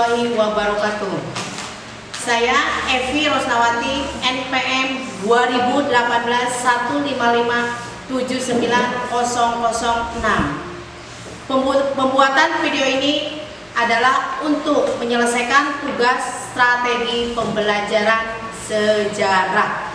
warahmatullahi wabarakatuh. Saya Evi Rosnawati, NPM 2018-155-79006. Pembuatan video ini adalah untuk menyelesaikan tugas strategi pembelajaran sejarah.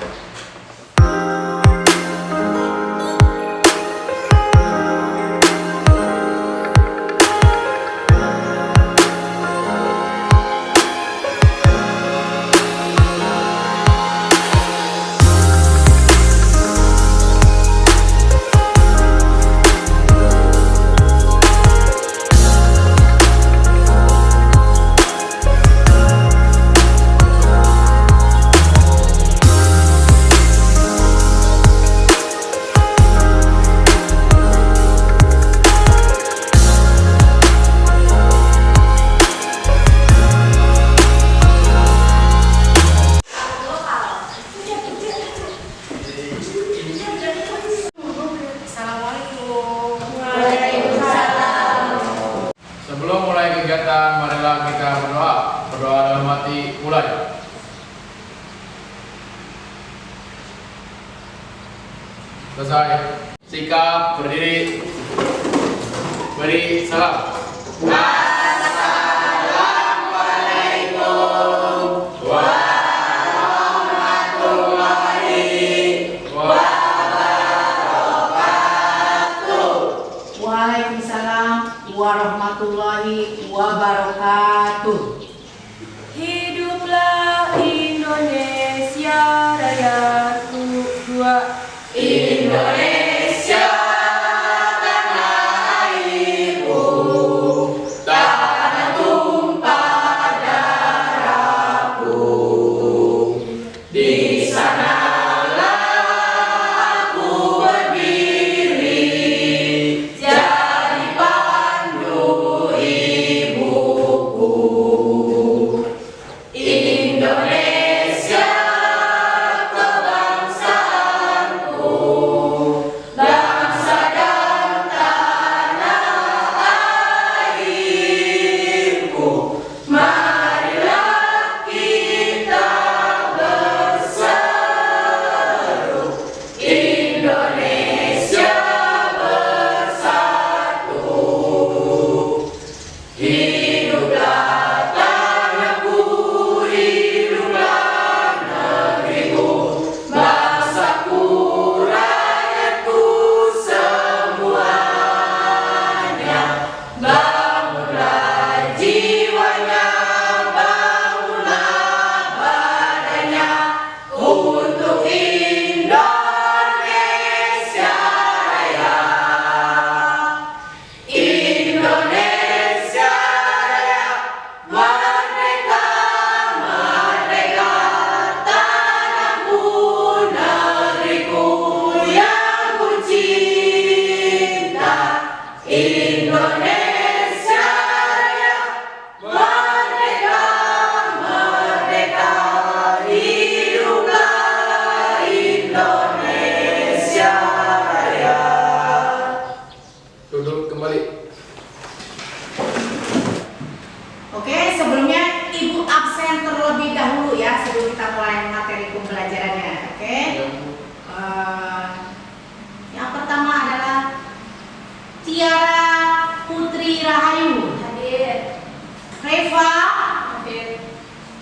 Sebelum mulai kegiatan, marilah kita berdoa. Berdoa dalam hati mulai. Selesai. Sikap berdiri. Beri salam. Assalamualaikum warahmatullahi wabarakatuh. Waalaikumsalam warahmatullahi wabarakatuh. Hiduplah Indonesia Raya Tua. Indonesia tanah airku, tanah tumpah darahku. Di sanalah aku berdiri, jadi pandu ibuku. Indonesia kebangsaanku, bangsa dan tanah airku. Marilah kita berseru, Indonesia bersatu. Hiduplah tanahku, hiduplah negeriku, bangsaku, rakyatku semuanya. Bangunlah jiwanya, bangunlah badannya untuk Indonesia Raya. Indonesia Raya, merdeka, merdeka, tanahku, negeriku yang ku cinta. Indonesia Raya, merdeka, merdeka, hiduplah Indonesia Raya. Duduk kembali. Oke, sebelumnya Ibu absen terlebih dahulu ya sebelum kita mulai materi pembelajarannya. Oke. Yang pertama adalah Tiara Putri Rahayu, Hadir. Reva Hadir.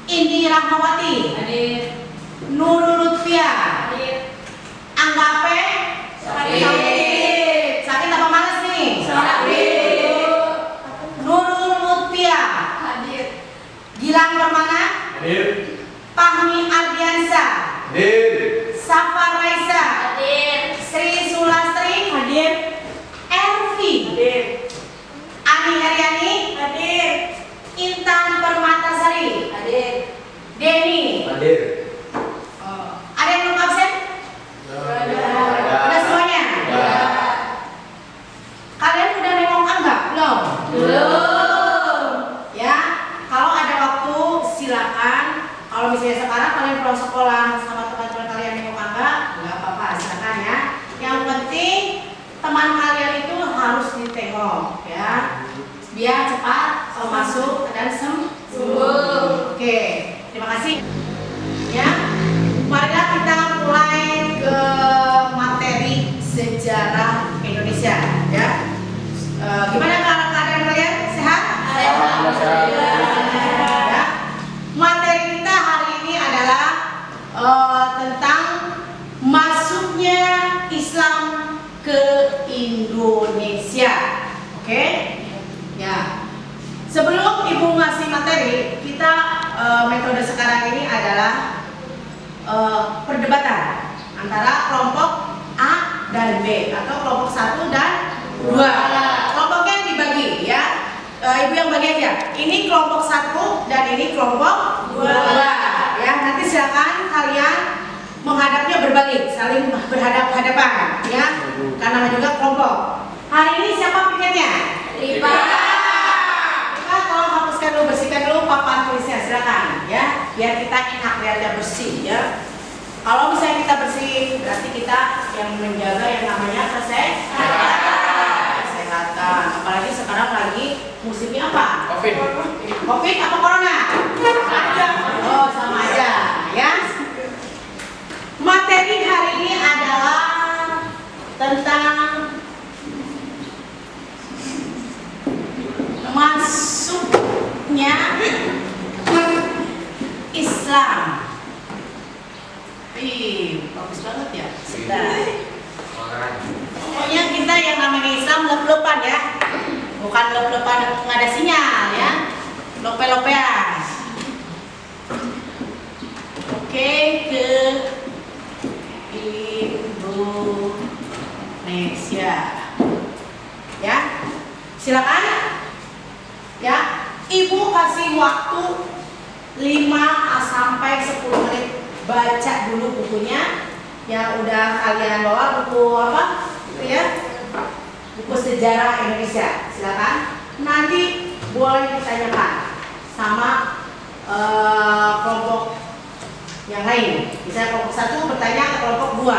Indi Rahmawati, Hadir. Nurul Lutfia, Hadir. Anggape Hadir. Sakit apa males nih? Hadir. Nurul Lutfia, Hadir. Gilang Permana, Hadir. Fahmi Ardiansa, Hadir. Safar Raisa, Hadir. Sri Sulastri, Hadir. Ervi, Hadir. Ani Heriani, Hadir. Intan Permatasari, Hadir. Denny. Hadir. Ada yang belum absen? Udah semuanya? Kalian udah nengok Angga? Belum? Belum. Ya, kalau ada waktu silakan. Kalau misalnya sekarang kalian pulang sekolah sama teman-teman kalian nengok Angga, nggak apa-apa, silakan ya. Yang penting teman kalian itu harus ditengok ya, biar cepat masuk dan sembuh. ke Indonesia. Oke? Ya. Sebelum Ibu ngasih materi, kita metode sekarang ini adalah perdebatan antara kelompok A dan B atau kelompok 1 dan 2. Kelompoknya dibagi ya. Ibu yang bagi aja. Ini kelompok 1 dan ini kelompok 2. Ya, nanti silakan kalian menghadapnya berbalik, saling berhadap-hadapan ya. Karena juga kelompok. Hari ini siapa pikirnya? Rifa. Rifa, tolong hapuskan dulu, bersihkan dulu papan tulisnya, silakan ya. Biar kita enak, biar dia bersih ya. Kalau misalnya kita bersih, berarti kita yang menjaga yang namanya kesehatan. Apalagi sekarang lagi musimnya apa? Covid. Covid apa corona? Oh, sama aja ya. Materi hari ini adalah tentang masuknya Islam. Bagus banget ya. Pokoknya kita yang namanya Islam lep-lepan ya. Bukan lep-lepan nggak ada sinyal ya. Lope-lopean. Oke, ke Indonesia. Ya. Silakan. Ya. Ibu kasih waktu 5 sampai 10 menit baca dulu bukunya yang udah kalian bawa, buku apa? Itu ya. Buku sejarah Indonesia. Silakan. Nanti boleh ditanyakan sama kelompok yang lain. Misalnya kelompok 1 bertanya ke kelompok 2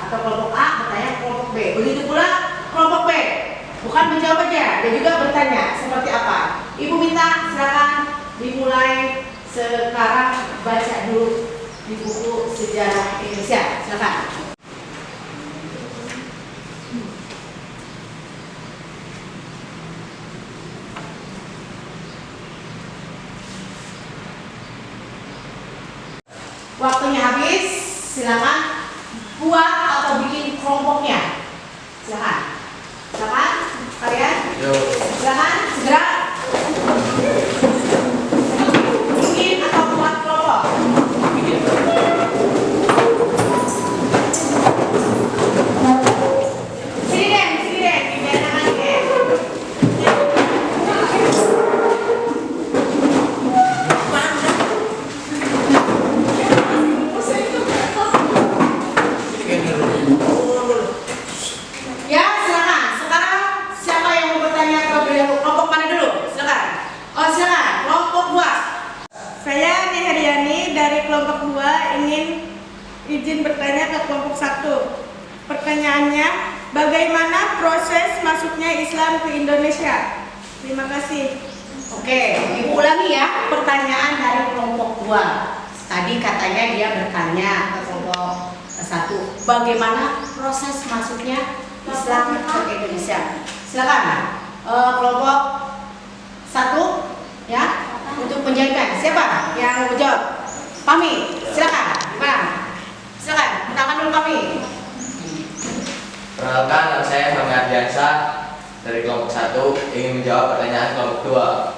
atau kelompok A bertanya ke kelompok B. Begitu pula kelompok B. Bukan menjawab aja, dia juga bertanya seperti apa. Ibu minta silakan dimulai sekarang baca dulu di buku sejarah Indonesia. Silakan. Waktunya habis, silakan buat atau bikin kelompoknya. Silakan. Silakan kalian. Silakan segera bikin atau buat kelompok. Sini deh, biar enakan deh. Ya, silakan. Sekarang siapa yang mau bertanya ke beliau? Kelompok mana dulu? Silakan. Oh, silakan. Kelompok 2. Saya Niharyani dari kelompok 2 ingin izin bertanya ke kelompok 1. Pertanyaannya, bagaimana proses masuknya Islam ke Indonesia? Terima kasih. Oke, Ibu ulangi ya pertanyaan dari kelompok 2. Tadi katanya dia bertanya ke kelompok 1, bagaimana proses masuknya Islam ke Indonesia? Silakan. Kelompok 1 ya, untuk penjagaan. Siapa yang menjawab? Pami, silakan. Gimana? Silakan, tangan dulu Pami. Perkenalkan, nama saya Fahmi Ardiansyah dari kelompok 1 ingin menjawab pertanyaan kelompok 2.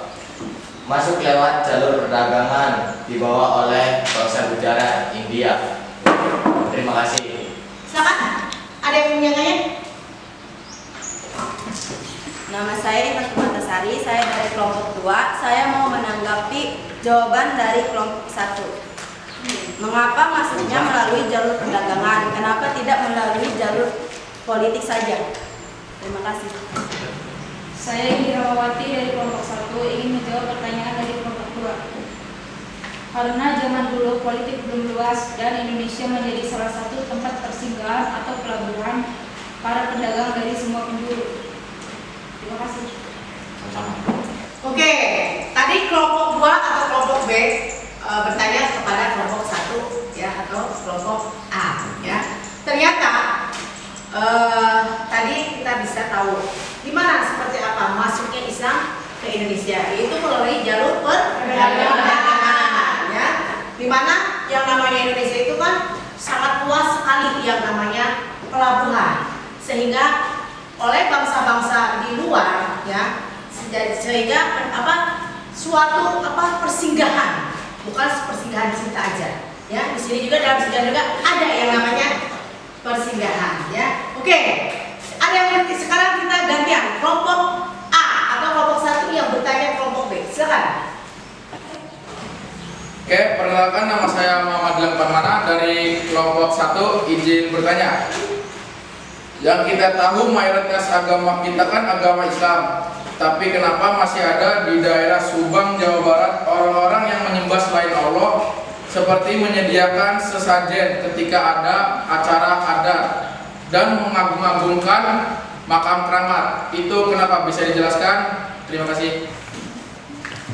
Masuk lewat jalur perdagangan dibawa oleh bangsa Gujarat, India. Terima kasih. Silakan. Ada yang menyangkanya? Nama saya Fatimah, saya dari kelompok 2. Saya mau menanggapi jawaban dari kelompok 1. Mengapa masuknya melalui jalur perdagangan? Kenapa tidak melalui jalur politik saja? Terima kasih. Saya Hirawati dari kelompok 1 ingin menjawab pertanyaan dari kelompok 2. Karena zaman dulu politik belum luas dan Indonesia menjadi salah satu tempat persinggahan atau pelabuhan para pedagang dari semua penjuru. Terima kasih. Oke, tadi kelompok 2 atau kelompok B bertanya kepada kelompok 1 ya atau kelompok A ya. Ternyata tadi kita bisa tahu gimana seperti apa masuknya Islam ke Indonesia, yaitu melalui jalur perdagangan ya. Dimana yang namanya Indonesia itu kan sangat luas sekali yang namanya pelabuhan. sehingga oleh bangsa-bangsa di luar ya, sehingga suatu persinggahan, bukan persinggahan cinta aja ya. Di sini juga dalam sejarah juga ada yang namanya persinggahan ya. Oke, ada yang nanti sekarang kita gantian kelompok A atau kelompok 1 yang bertanya kelompok B, silakan. Oke, perkenalkan nama saya Muhammad Gilang Parmana dari kelompok 1, izin bertanya. Yang kita tahu mayoritas agama kita kan agama Islam, tapi kenapa masih ada di daerah Subang, Jawa Barat orang-orang yang menyembah selain Allah, seperti menyediakan sesajen ketika ada acara adat dan mengagung-agungkan makam keramat? Itu kenapa, bisa dijelaskan? Terima kasih.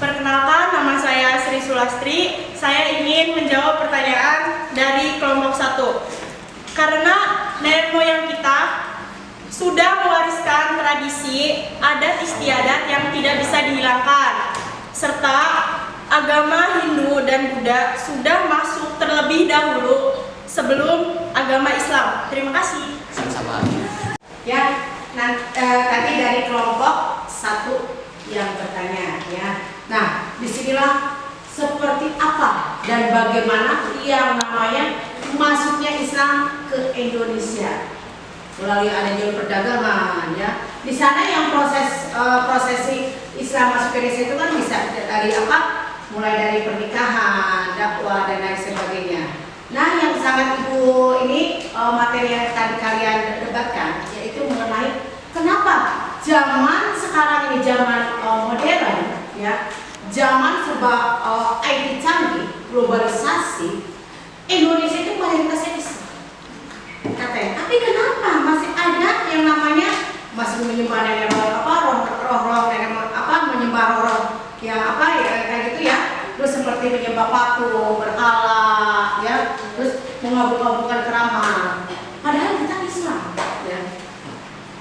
Perkenalkan, nama saya Sri Sulastri. Saya ingin menjawab pertanyaan dari kelompok 1. Karena nenek moyang kita sudah mewariskan tradisi adat istiadat yang tidak bisa dihilangkan, serta agama Hindu dan Buddha sudah masuk terlebih dahulu sebelum agama Islam. Terima kasih. Sama-sama. Ya, tadi dari kelompok 1 yang bertanya ya. Nah, disinilah seperti apa dan bagaimana yang namanya masuknya Islam ke Indonesia melalui ada jalur perdagangan ya. Di sana yang prosesi Islam masuk ke Indonesia itu kan bisa dari mulai dari pernikahan, dakwah dan lain sebagainya. Nah, yang sangat Ibu ini materi yang tadi kalian debatkan yaitu mengenai kenapa zaman sekarang ini zaman modern ya, zaman serba IT canggih, globalisasi, Indonesia itu mayoritasnya Islam katanya. Tapi kenapa masih ada yang namanya masih menyembah nenek roh nenek menyembah roh yang kayak gitu ya, terus seperti menyembah patung, berhala ya, terus mengabung-abungkan keramat, padahal kita Islam ya.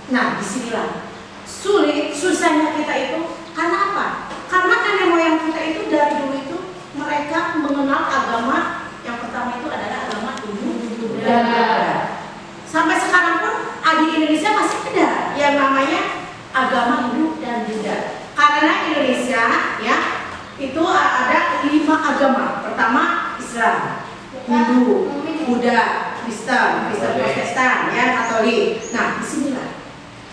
Nah, disinilah susahnya kita itu karena apa? Karena nenek moyang kita itu dari dulu itu mereka mengenal agama yang pertama itu adalah agama Hindu dan Buddha. Sampai sekarang pun di Indonesia masih ada yang namanya agama Hindu dan Buddha. Karena Indonesia ya itu ada 5 agama. Pertama Islam, Hindu, Buddha, Kristen Protestan ya, Katolik. Nah, disinilah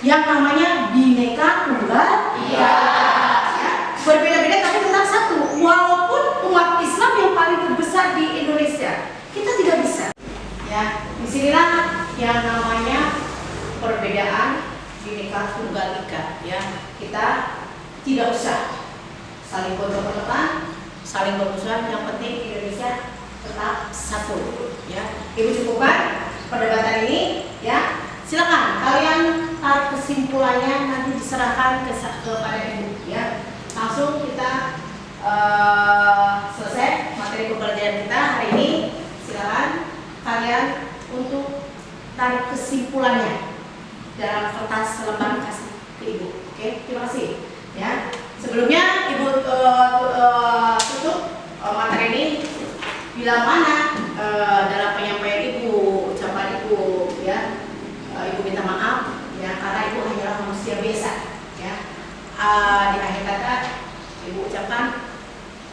yang namanya Bhinneka Tunggal Ika. Ya, berbeda-beda tapi tetap satu. Walaupun umat Islam yang paling terbesar di Indonesia, kita tidak bisa. Ya, disinilah yang namanya perbedaan Bhinneka Tunggal Ika. Ya, kita tidak usah saling gontok-gontokan, saling bermusuhan. Yang penting Indonesia tetap satu. Ya, Ibu cukupkan perdebatan ini. Ya, silakan kalian tarik kesimpulannya, nanti diserahkan kepada Ibu. Ya, langsung kita selesai materi pembelajaran kita hari ini. Silakan kalian untuk tarik kesimpulannya dalam kertas selembar, kasih ke Ibu. Oke, terima kasih. Ya, sebelumnya Ibu tutup materi ini bila mana dalam penyampaian Ibu, ucapan Ibu ya, Ibu minta maaf ya karena Ibu hanyalah manusia biasa ya. Di akhir kata Ibu ucapkan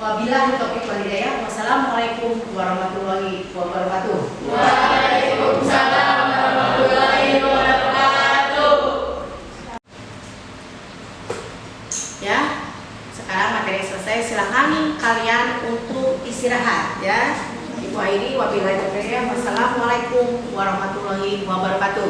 wabillahi taufiq wal hidayah. Wassalamualaikum warahmatullahi wabarakatuh. Waalaikumsalam warahmatullahi wabarakatuh. Ya, sekarang materi selesai. Silakan kalian untuk istirahat ya. Ibu akhiri wabillahi taufiq. Wassalamualaikum warahmatullahi wabarakatuh.